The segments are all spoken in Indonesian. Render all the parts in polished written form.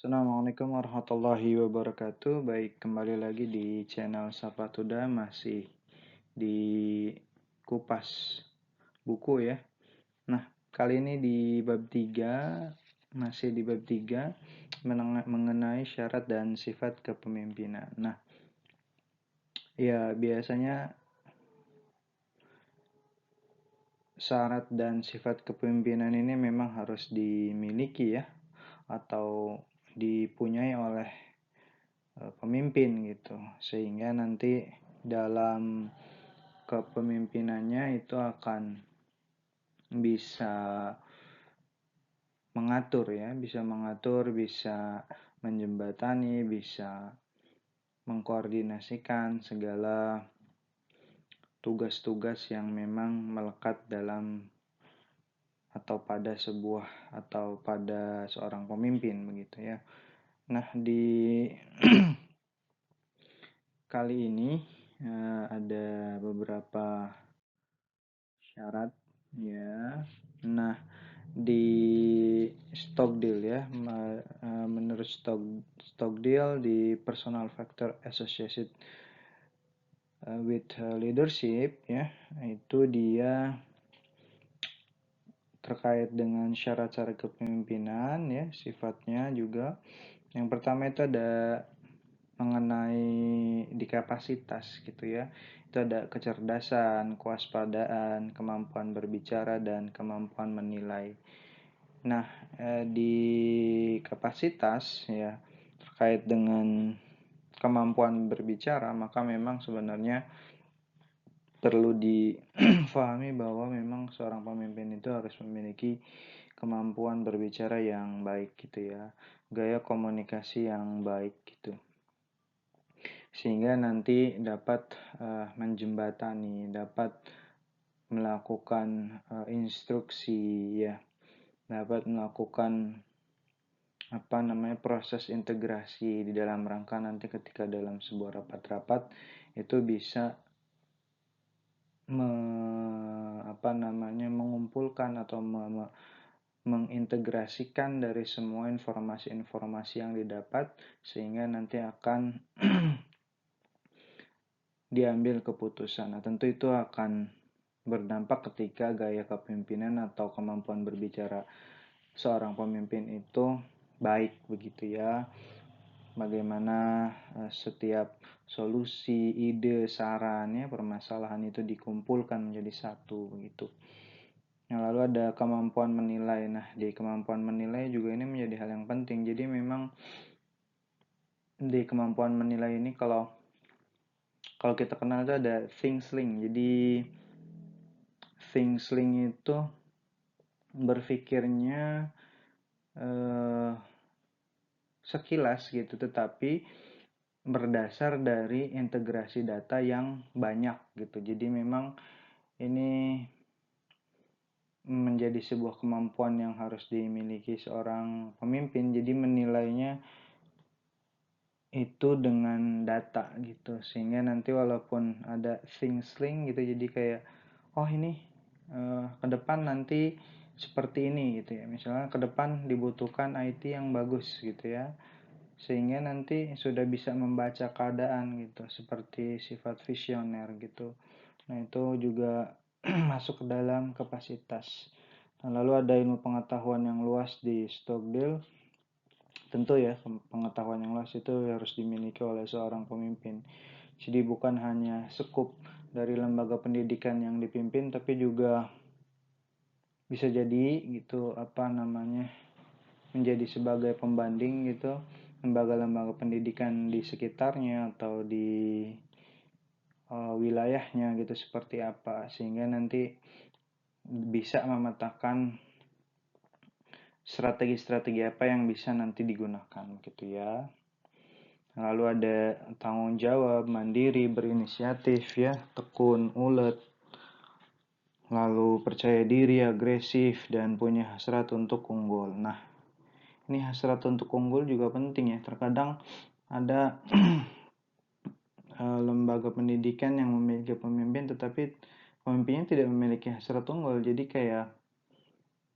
Assalamualaikum warahmatullahi wabarakatuh. Baik, kembali lagi di channel Sapa Tuda, masih di kupas buku ya. Nah, kali ini di bab 3, masih di bab 3 mengenai syarat dan sifat kepemimpinan. Nah, ya biasanya syarat dan sifat kepemimpinan ini memang harus dimiliki ya, atau dipunyai oleh pemimpin gitu, sehingga nanti dalam kepemimpinannya itu akan bisa mengatur ya, bisa menjembatani, bisa mengkoordinasikan segala tugas-tugas yang memang melekat dalam atau pada seorang pemimpin begitu ya. Nah, di kali ini ada beberapa syarat ya. Nah, di Stockdale ya, menurut Stockdale di personal factor associated with leadership ya, itu dia terkait dengan syarat-syarat kepemimpinan ya, sifatnya juga. Yang pertama itu ada mengenai di kapasitas gitu ya. Itu ada kecerdasan, kewaspadaan, kemampuan berbicara, dan kemampuan menilai. Nah, di kapasitas ya, terkait dengan kemampuan berbicara, maka memang sebenarnya perlu difahami bahwa memang seorang pemimpin itu harus memiliki kemampuan berbicara yang baik gitu ya, gaya komunikasi yang baik gitu, sehingga nanti dapat menjembatani, dapat melakukan instruksi ya, dapat melakukan proses integrasi di dalam rangka nanti ketika dalam sebuah rapat-rapat itu bisa mengumpulkan atau mengintegrasikan dari semua informasi-informasi yang didapat, sehingga nanti akan diambil keputusan. Nah, tentu itu akan berdampak ketika gaya kepemimpinan atau kemampuan berbicara seorang pemimpin itu baik begitu ya. Bagaimana setiap solusi, ide, saran ya, permasalahan itu dikumpulkan menjadi satu begitu. Nah, lalu ada kemampuan menilai. Nah, di kemampuan menilai juga ini menjadi hal yang penting. Jadi memang di kemampuan menilai ini kalau kita kenal itu ada think sling. Jadi think sling itu berpikirnya sekilas gitu, tetapi berdasar dari integrasi data yang banyak gitu. Jadi memang ini menjadi sebuah kemampuan yang harus dimiliki seorang pemimpin. Jadi menilainya itu dengan data gitu, sehingga nanti walaupun ada think sling gitu, jadi kayak oh ini ke depan nanti seperti ini gitu ya, misalnya ke depan dibutuhkan IT yang bagus gitu ya, sehingga nanti sudah bisa membaca keadaan gitu, seperti sifat visioner gitu. Nah, itu juga masuk ke dalam kapasitas. Nah, lalu ada ilmu pengetahuan yang luas di Stockdale. Tentu ya, pengetahuan yang luas itu harus dimiliki oleh seorang pemimpin. Jadi bukan hanya sekup dari lembaga pendidikan yang dipimpin, tapi juga bisa jadi gitu menjadi sebagai pembanding gitu lembaga-lembaga pendidikan di sekitarnya atau di wilayahnya gitu seperti apa, sehingga nanti bisa memetakan strategi-strategi apa yang bisa nanti digunakan gitu ya. Lalu ada tanggung jawab, mandiri, berinisiatif ya, tekun, ulet, lalu percaya diri, agresif, dan punya hasrat untuk unggul. Nah, ini hasrat untuk unggul juga penting ya. Terkadang ada lembaga pendidikan yang memiliki pemimpin, tetapi pemimpinnya tidak memiliki hasrat unggul. Jadi kayak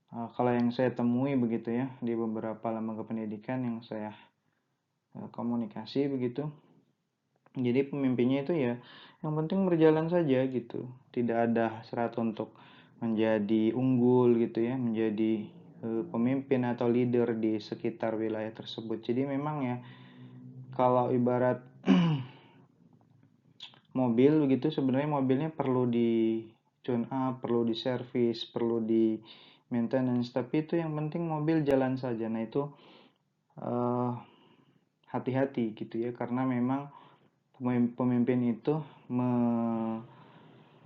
Kalau yang saya temui begitu ya di beberapa lembaga pendidikan yang saya komunikasi begitu, jadi pemimpinnya itu ya yang penting berjalan saja gitu, tidak ada hasrat untuk menjadi unggul gitu ya, menjadi pemimpin atau leader di sekitar wilayah tersebut. Jadi memang ya kalau ibarat mobil begitu, sebenarnya mobilnya perlu di tune up, perlu di service, perlu di maintenance, tapi itu yang penting mobil jalan saja. Nah itu eh, hati-hati gitu ya, karena memang pemimpin itu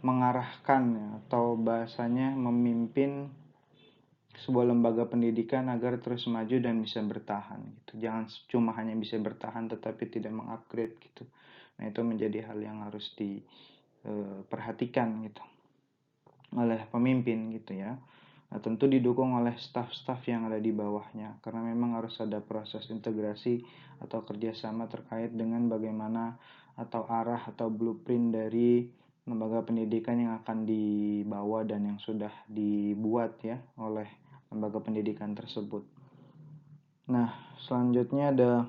mengarahkan ya, atau bahasanya memimpin sebuah lembaga pendidikan agar terus maju dan bisa bertahan gitu. Jangan cuma hanya bisa bertahan tetapi tidak mengupgrade gitu. Nah, itu menjadi hal yang harus diperhatikan gitu oleh pemimpin gitu ya. Nah, tentu didukung oleh staf-staf yang ada di bawahnya karena memang harus ada proses integrasi atau kerjasama terkait dengan bagaimana atau arah atau blueprint dari lembaga pendidikan yang akan dibawa dan yang sudah dibuat ya oleh lembaga pendidikan tersebut. Nah, selanjutnya ada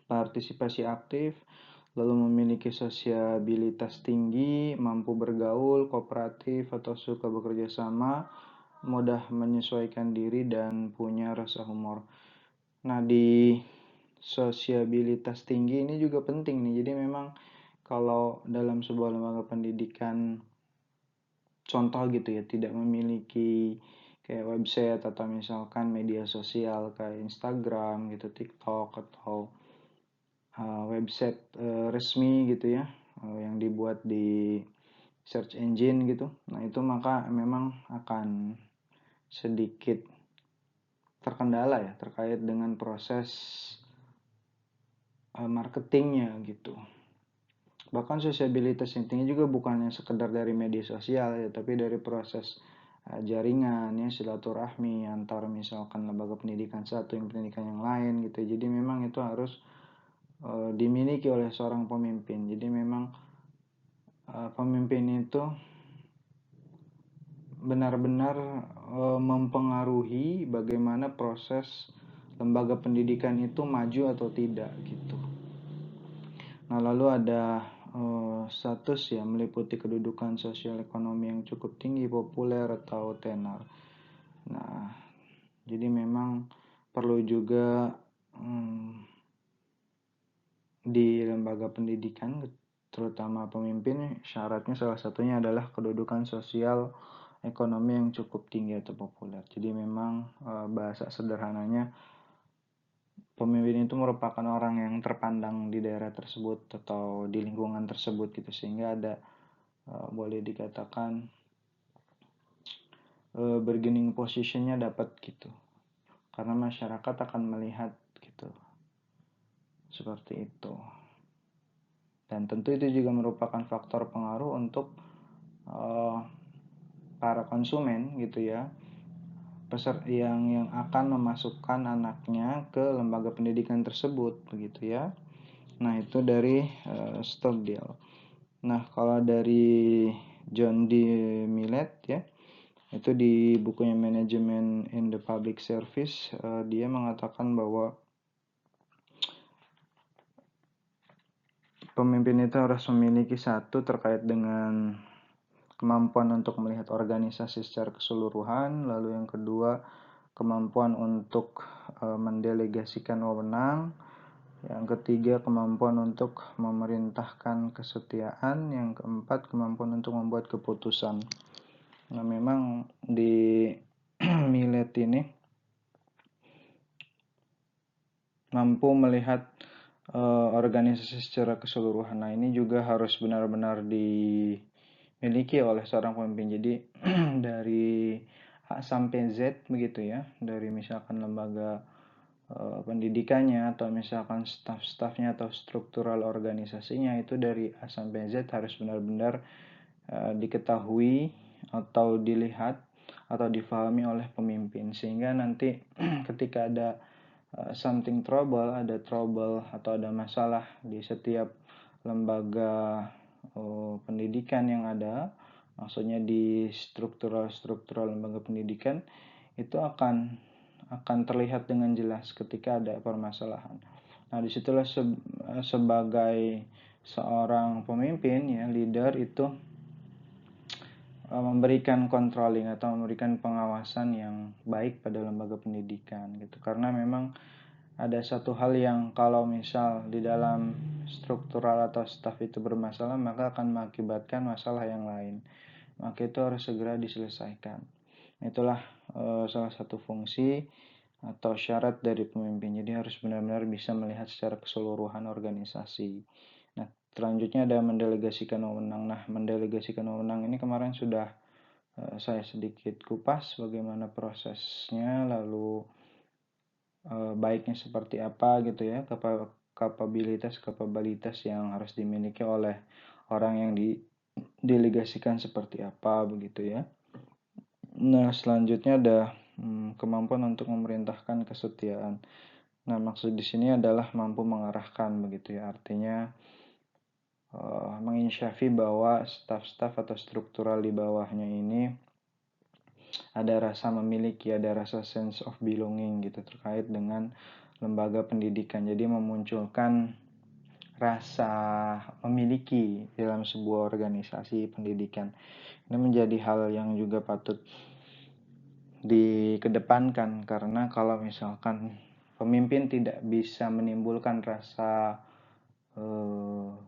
partisipasi aktif, lalu memiliki sosiabilitas tinggi, mampu bergaul, kooperatif atau suka bekerja sama, mudah menyesuaikan diri dan punya rasa humor. Nah, di sosiabilitas tinggi ini juga penting nih. Jadi memang kalau dalam sebuah lembaga pendidikan contoh gitu ya, tidak memiliki kayak website atau misalkan media sosial kayak Instagram gitu, TikTok atau website resmi gitu ya, yang dibuat di search engine gitu. Nah, itu maka memang akan sedikit terkendala ya terkait dengan proses marketingnya gitu. Bahkan sosiabilitas yang tinggi juga bukannya sekedar dari media sosial ya, tapi dari proses jaringan ya, silaturahmi antar misalkan lembaga pendidikan satu yang pendidikan yang lain gitu. Jadi memang itu harus dimiliki oleh seorang pemimpin. Jadi memang pemimpin itu benar-benar mempengaruhi bagaimana proses lembaga pendidikan itu maju atau tidak gitu. Nah, lalu ada status ya meliputi kedudukan sosial ekonomi yang cukup tinggi, populer atau tenar. Nah, jadi memang perlu juga di lembaga pendidikan terutama pemimpin syaratnya salah satunya adalah kedudukan sosial ekonomi yang cukup tinggi atau populer. Jadi memang bahasa sederhananya pemimpin itu merupakan orang yang terpandang di daerah tersebut atau di lingkungan tersebut gitu, sehingga ada boleh dikatakan bargaining positionnya dapat gitu, karena masyarakat akan melihat gitu seperti itu. Dan tentu itu juga merupakan faktor pengaruh untuk para konsumen gitu ya, peserta yang akan memasukkan anaknya ke lembaga pendidikan tersebut begitu ya. Nah, itu dari Stockdale. Nah, kalau dari John D. Millett ya, itu di bukunya Management in the Public Service, dia mengatakan bahwa pemimpin itu harus memiliki satu terkait dengan kemampuan untuk melihat organisasi secara keseluruhan, lalu yang kedua kemampuan untuk mendelegasikan wewenang, yang ketiga kemampuan untuk memerintahkan kesetiaan, yang keempat kemampuan untuk membuat keputusan. Nah, memang di Millet ini mampu melihat organisasi secara keseluruhan. Nah, ini juga harus benar-benar dimiliki oleh seorang pemimpin. Jadi dari A sampai Z begitu ya, dari misalkan lembaga pendidikannya atau misalkan staf-stafnya atau struktural organisasinya, itu dari A sampai Z harus benar-benar diketahui atau dilihat atau difahami oleh pemimpin, sehingga nanti ketika ada something trouble, ada trouble atau ada masalah di setiap lembaga pendidikan yang ada, maksudnya di struktural lembaga pendidikan, itu akan terlihat dengan jelas ketika ada permasalahan. Nah, disitulah sebagai seorang pemimpin ya, leader itu memberikan controlling atau memberikan pengawasan yang baik pada lembaga pendidikan gitu. Karena memang ada satu hal yang kalau misal di dalam struktural atau staf itu bermasalah, maka akan mengakibatkan masalah yang lain. Maka itu harus segera diselesaikan. Itulah salah satu fungsi atau syarat dari pemimpin. Jadi harus benar-benar bisa melihat secara keseluruhan organisasi. Nah, selanjutnya ada mendelegasikan wewenang. Nah, mendelegasikan wewenang ini kemarin sudah saya sedikit kupas bagaimana prosesnya, lalu baiknya seperti apa gitu ya, kapabilitas yang harus dimiliki oleh orang yang didelegasikan seperti apa begitu ya. Nah, selanjutnya ada kemampuan untuk memerintahkan kesetiaan. Nah, maksud di sini adalah mampu mengarahkan begitu ya. Artinya menginsyafi bahwa staf-staf atau struktural di bawahnya ini ada rasa memiliki, ada rasa sense of belonging gitu terkait dengan lembaga pendidikan. Jadi memunculkan rasa memiliki dalam sebuah organisasi pendidikan. Ini menjadi hal yang juga patut dikedepankan, karena kalau misalkan pemimpin tidak bisa menimbulkan rasa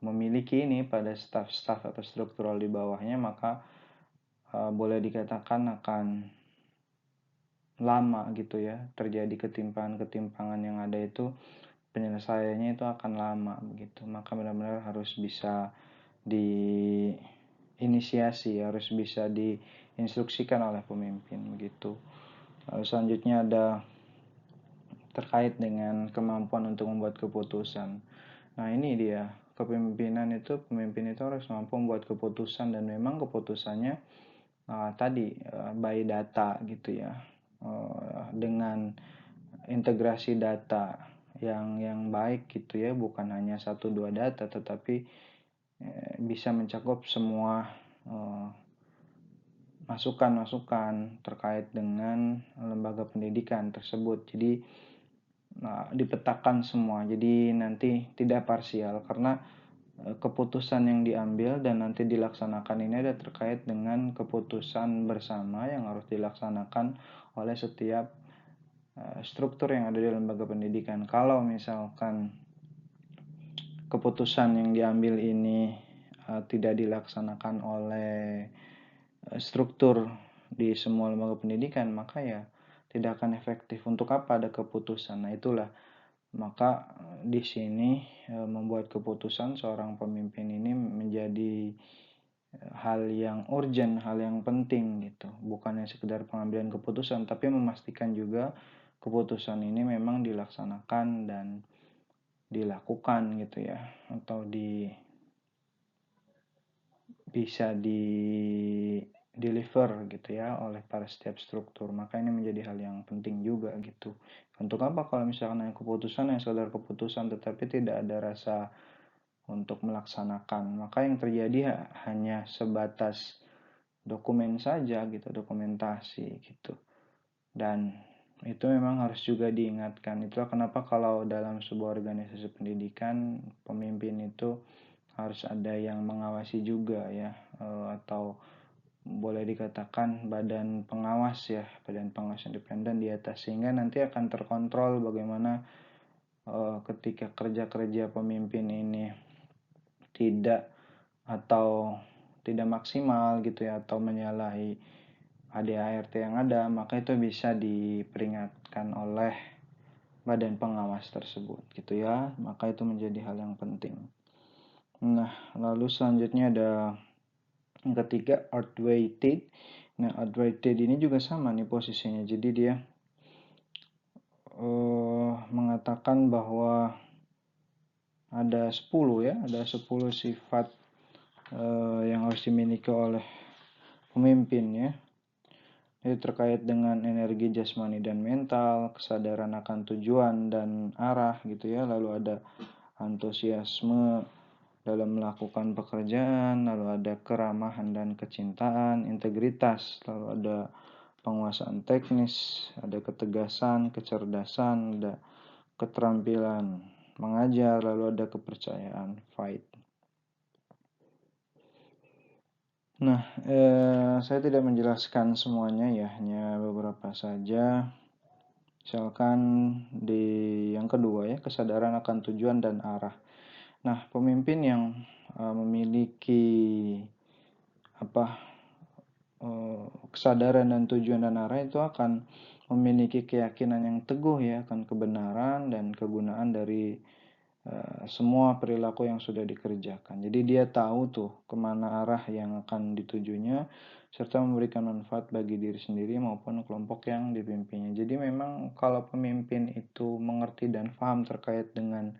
memiliki ini pada staf-staf atau struktural di bawahnya, maka boleh dikatakan akan lama gitu ya terjadi ketimpangan yang ada, itu penyelesaiannya itu akan lama begitu. Maka benar-benar harus bisa diinisiasi, harus bisa diinstruksikan oleh pemimpin begitu. Lalu selanjutnya ada terkait dengan kemampuan untuk membuat keputusan. Nah, ini dia kepemimpinan itu, pemimpin itu harus mampu membuat keputusan, dan memang keputusannya tadi by data gitu ya, dengan integrasi data yang baik gitu ya, bukan hanya 1-2 data tetapi bisa mencakup semua masukan-masukan terkait dengan lembaga pendidikan tersebut. Jadi dipetakan semua, jadi nanti tidak parsial, karena keputusan yang diambil dan nanti dilaksanakan ini ada terkait dengan keputusan bersama yang harus dilaksanakan oleh setiap struktur yang ada di lembaga pendidikan. Kalau misalkan keputusan yang diambil ini tidak dilaksanakan oleh struktur di semua lembaga pendidikan, maka ya tidak akan efektif. Untuk apa ada keputusan? Nah, itulah maka di sini membuat keputusan seorang pemimpin ini menjadi hal yang urgent, hal yang penting gitu. Bukannya sekedar pengambilan keputusan, tapi memastikan juga keputusan ini memang dilaksanakan dan dilakukan gitu ya, atau bisa deliver gitu ya oleh para setiap struktur. Maka ini menjadi hal yang penting juga gitu. Untuk apa kalau misalkan yang keputusan yang sekedar keputusan tetapi tidak ada rasa untuk melaksanakan, maka yang terjadi hanya sebatas dokumen saja gitu, dokumentasi gitu. Dan itu memang harus juga diingatkan. Itulah kenapa kalau dalam sebuah organisasi pendidikan, pemimpin itu harus ada yang mengawasi juga ya, atau boleh dikatakan badan pengawas ya, badan pengawas independen di atas, sehingga nanti akan terkontrol bagaimana ketika kerja-kerja pemimpin ini tidak atau tidak maksimal gitu ya, atau menyalahi ADART yang ada, maka itu bisa diperingatkan oleh badan pengawas tersebut gitu ya. Maka itu menjadi hal yang penting. Nah, lalu selanjutnya ada yang ketiga, outweighted. Nah, outweighted ini juga sama nih posisinya. Jadi dia mengatakan bahwa ada 10 ya, ada 10 sifat yang harus dimiliki oleh pemimpin ya. Ini terkait dengan energi jasmani dan mental, kesadaran akan tujuan dan arah gitu ya. Lalu ada antusiasme, dalam melakukan pekerjaan, lalu ada keramahan dan kecintaan, integritas, lalu ada penguasaan teknis, ada ketegasan, kecerdasan, ada keterampilan mengajar, lalu ada kepercayaan, fight. Nah, saya tidak menjelaskan semuanya ya, hanya beberapa saja. Misalkan di yang kedua ya, kesadaran akan tujuan dan arah. Nah, pemimpin yang memiliki kesadaran dan tujuan dan arah itu akan memiliki keyakinan yang teguh ya akan kebenaran dan kegunaan dari semua perilaku yang sudah dikerjakan. Jadi dia tahu tuh kemana arah yang akan ditujunya serta memberikan manfaat bagi diri sendiri maupun kelompok yang dipimpinnya. Jadi memang kalau pemimpin itu mengerti dan paham terkait dengan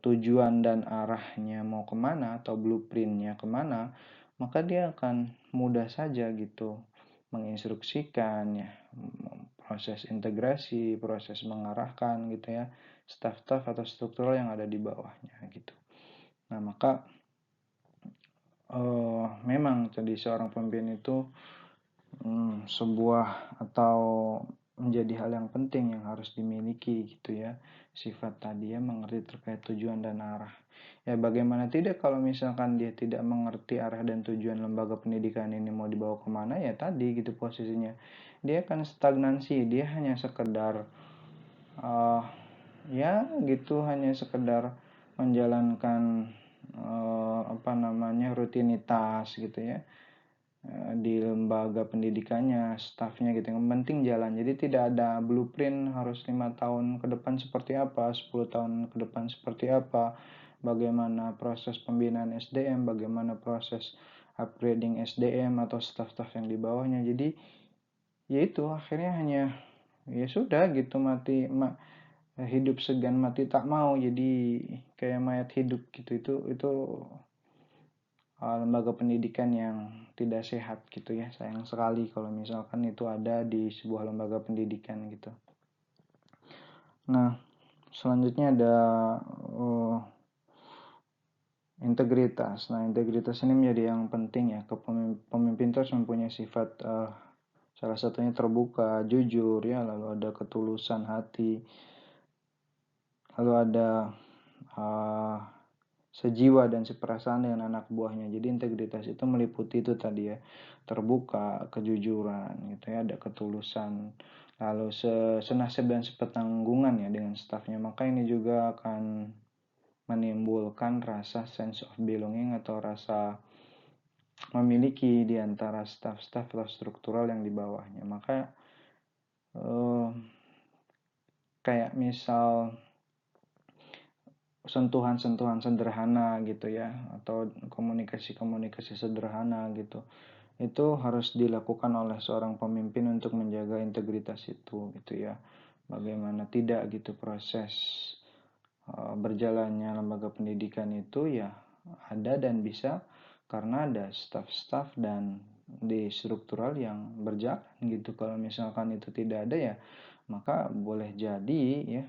tujuan dan arahnya mau kemana atau blueprintnya kemana, maka dia akan mudah saja gitu menginstruksikan ya, proses integrasi, proses mengarahkan gitu ya, staff-staff atau struktural yang ada di bawahnya gitu. Nah maka memang jadi seorang pemimpin itu sebuah atau menjadi hal yang penting yang harus dimiliki gitu ya, sifat tadi ya, mengerti terkait tujuan dan arah. Ya bagaimana tidak kalau misalkan dia tidak mengerti arah dan tujuan lembaga pendidikan ini mau dibawa kemana, ya tadi gitu posisinya dia akan stagnansi, dia hanya sekedar ya gitu, hanya sekedar menjalankan rutinitas gitu ya, di lembaga pendidikannya, stafnya gitu, yang penting jalan. Jadi tidak ada blueprint harus 5 tahun ke depan seperti apa, 10 tahun ke depan seperti apa, bagaimana proses pembinaan SDM, bagaimana proses upgrading SDM atau staf-staf yang di bawahnya. Jadi ya itu akhirnya hanya ya sudah gitu, hidup segan mati tak mau, jadi kayak mayat hidup gitu. Itu lembaga pendidikan yang tidak sehat gitu ya. Sayang sekali kalau misalkan itu ada di sebuah lembaga pendidikan gitu. Nah, selanjutnya ada integritas. Nah, integritas ini menjadi yang penting ya. Pemimpin terus mempunyai sifat salah satunya terbuka, jujur ya, lalu ada ketulusan hati, lalu ada sejiwa dan seperasaan dengan anak buahnya. Jadi integritas itu meliputi itu tadi ya, terbuka, kejujuran gitu ya, ada ketulusan, lalu senasib dan sepetanggungan ya dengan stafnya. Maka ini juga akan menimbulkan rasa sense of belonging atau rasa memiliki di antara staf-staf atau struktural yang di bawahnya. Maka kayak misal sentuhan-sentuhan sederhana gitu ya, atau komunikasi-komunikasi sederhana gitu, itu harus dilakukan oleh seorang pemimpin untuk menjaga integritas itu gitu ya. Bagaimana tidak gitu proses berjalannya lembaga pendidikan itu ya ada dan bisa karena ada staff-staff dan di struktural yang berjalan gitu. Kalau misalkan itu tidak ada ya maka boleh jadi ya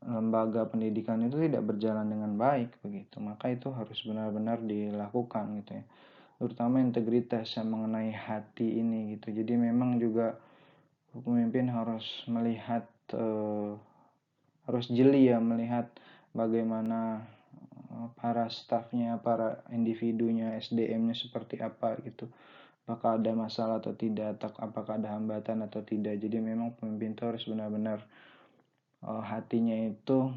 lembaga pendidikan itu tidak berjalan dengan baik begitu. Maka itu harus benar-benar dilakukan gitu ya, terutama integritas yang mengenai hati ini gitu. Jadi memang juga pemimpin harus melihat harus jeli ya, melihat bagaimana para stafnya, para individunya, SDM-nya seperti apa gitu, apakah ada masalah atau tidak, atau apakah ada hambatan atau tidak. Jadi memang pemimpin itu harus benar-benar hatinya itu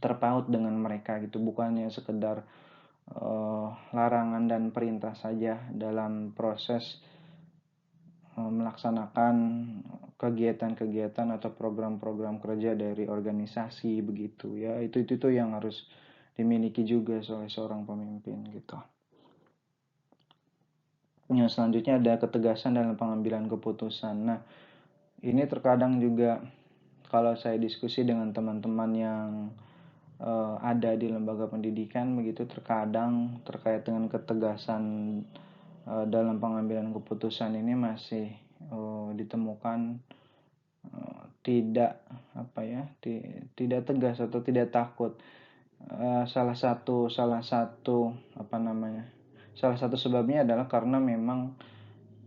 terpaut dengan mereka gitu, bukannya sekedar larangan dan perintah saja dalam proses melaksanakan kegiatan-kegiatan atau program-program kerja dari organisasi begitu ya. Itu yang harus dimiliki juga oleh seorang pemimpin gitu. Yang selanjutnya ada ketegasan dalam pengambilan keputusan. Nah, ini terkadang juga kalau saya diskusi dengan teman-teman yang ada di lembaga pendidikan begitu, terkadang terkait dengan ketegasan dalam pengambilan keputusan ini masih ditemukan tidak tidak tegas atau tidak takut. salah satu sebabnya adalah karena memang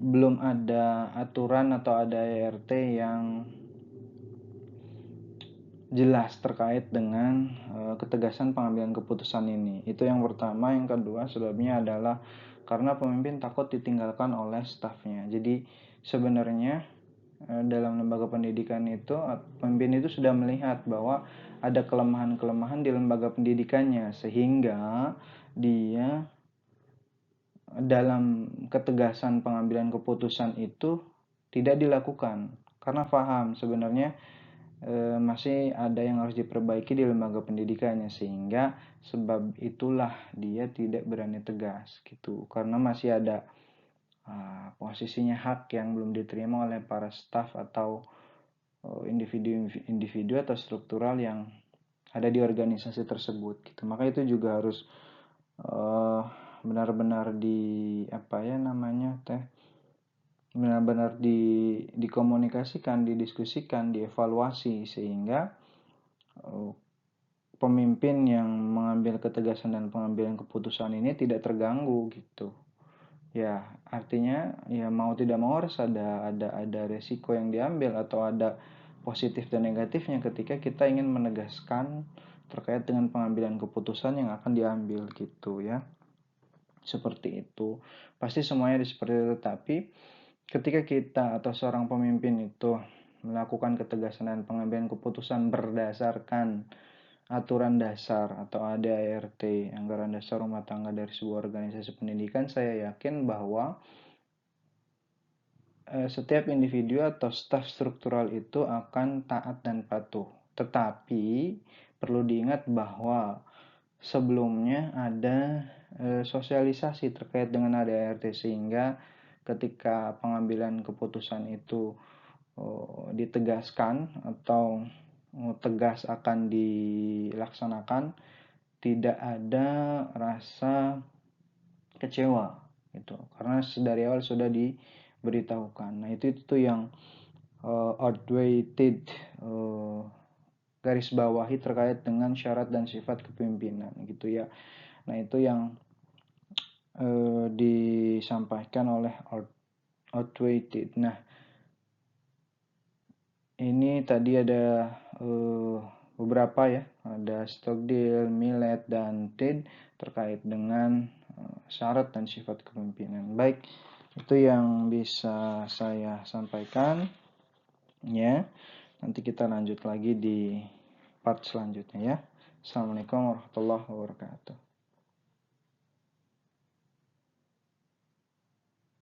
belum ada aturan atau ada ART yang jelas terkait dengan ketegasan pengambilan keputusan ini. Itu yang pertama. Yang kedua, sebabnya adalah karena pemimpin takut ditinggalkan oleh stafnya. Jadi sebenarnya dalam lembaga pendidikan itu, pemimpin itu sudah melihat bahwa ada kelemahan-kelemahan di lembaga pendidikannya, sehingga dia dalam ketegasan pengambilan keputusan itu tidak dilakukan karena paham sebenarnya masih ada yang harus diperbaiki di lembaga pendidikannya, sehingga sebab itulah dia tidak berani tegas gitu, karena masih ada posisinya hak yang belum diterima oleh para staf atau individu-individu atau struktural yang ada di organisasi tersebut gitu. Maka itu juga harus benar-benar benar-benar dikomunikasikan, didiskusikan, dievaluasi, sehingga pemimpin yang mengambil ketegasan dan pengambilan keputusan ini tidak terganggu gitu. Ya, artinya ya mau tidak mau harus ada resiko yang diambil atau ada positif dan negatifnya ketika kita ingin menegaskan terkait dengan pengambilan keputusan yang akan diambil gitu ya. Seperti itu. Pasti semuanya seperti itu, tapi ketika kita atau seorang pemimpin itu melakukan ketegasan dan pengambilan keputusan berdasarkan aturan dasar atau ADART, anggaran dasar rumah tangga dari sebuah organisasi pendidikan, saya yakin bahwa setiap individu atau staf struktural itu akan taat dan patuh. Tetapi perlu diingat bahwa sebelumnya ada sosialisasi terkait dengan ADART, sehingga ketika pengambilan keputusan itu ditegaskan atau tegas akan dilaksanakan, tidak ada rasa kecewa gitu, karena dari awal sudah diberitahukan. Nah itu yang outweighed garis bawahi terkait dengan syarat dan sifat kepemimpinan gitu ya. Nah itu yang disampaikan oleh outweighed. Nah ini tadi ada beberapa ya, ada Stockdale, Millet, dan Ted terkait dengan syarat dan sifat kepemimpinan. Baik, itu yang bisa saya sampaikan ya. Nanti kita lanjut lagi di part selanjutnya ya. Assalamualaikum warahmatullahi wabarakatuh.